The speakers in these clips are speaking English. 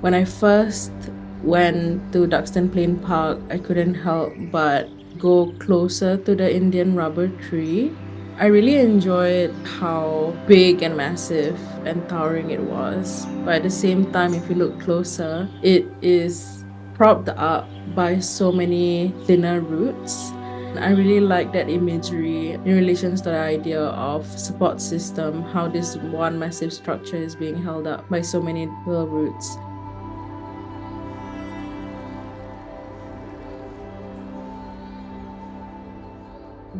When I first went to Duxton Plain Park, I couldn't help but go closer to the Indian rubber tree. I really enjoyed how big and massive and towering it was. But at the same time, if you look closer, it is propped up by so many thinner roots. I really like that imagery in relation to the idea of support system, how this one massive structure is being held up by so many little roots.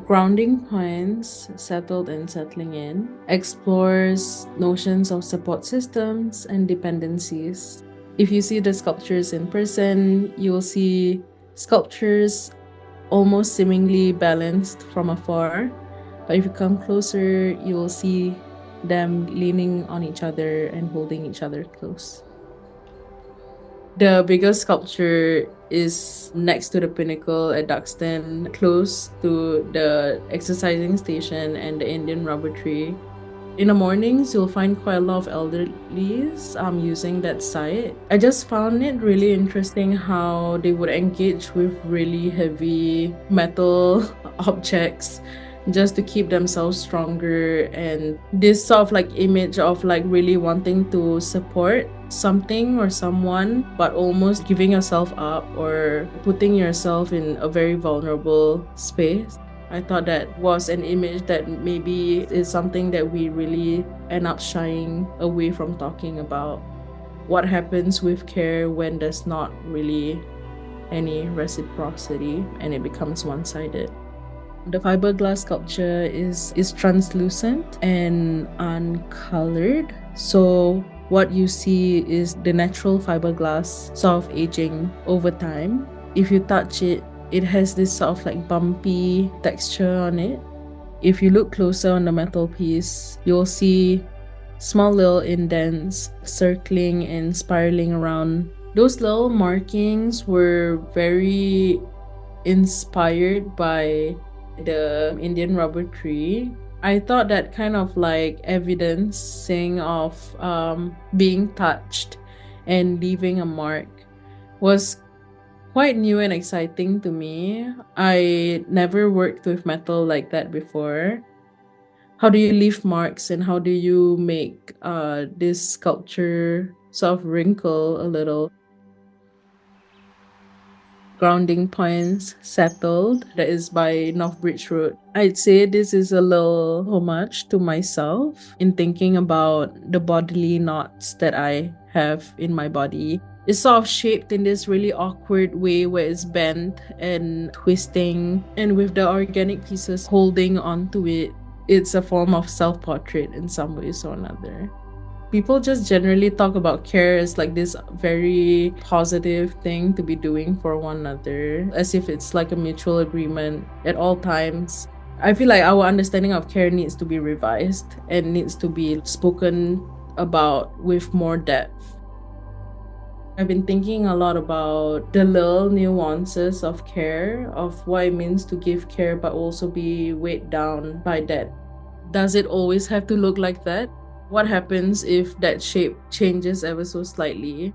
Grounding Points, Settled and Settling In, explores notions of support systems and dependencies. If you see the sculptures in person, you will see sculptures almost seemingly balanced from afar. But if you come closer, you will see them leaning on each other and holding each other close. The biggest sculpture is next to the pinnacle at Duxton, close to the exercising station and the Indian rubber tree. In the mornings, you'll find quite a lot of elderlies using that site. I just found it really interesting how they would engage with really heavy metal objects just to keep themselves stronger, and this sort of like image of like really wanting to support something or someone but almost giving yourself up or putting yourself in a very vulnerable space. I thought that was an image that maybe is something that we really end up shying away from talking about. What happens with care when there's not really any reciprocity and it becomes one-sided. The fiberglass sculpture is translucent and uncolored. So what you see is the natural fiberglass sort of aging over time. If you touch it, it has this sort of like bumpy texture on it. If you look closer on the metal piece, you'll see small little indents circling and spiraling around. Those little markings were very inspired by the Indian rubber tree. I thought that kind of like evidencing of being touched and leaving a mark was quite new and exciting to me. I never worked with metal like that before. How do you leave marks and how do you make this sculpture sort of wrinkle a little? Grounding Points, Settled, that is by North Bridge Road. I'd say this is a little homage to myself in thinking about the bodily knots that I have in my body. It's sort of shaped in this really awkward way where it's bent and twisting, and with the organic pieces holding onto it, it's a form of self-portrait in some ways or another. People just generally talk about care as like this very positive thing to be doing for one another, as if it's like a mutual agreement at all times. I feel like our understanding of care needs to be revised and needs to be spoken about with more depth. I've been thinking a lot about the little nuances of care, of what it means to give care but also be weighed down by that. Does it always have to look like that? What happens if that shape changes ever so slightly?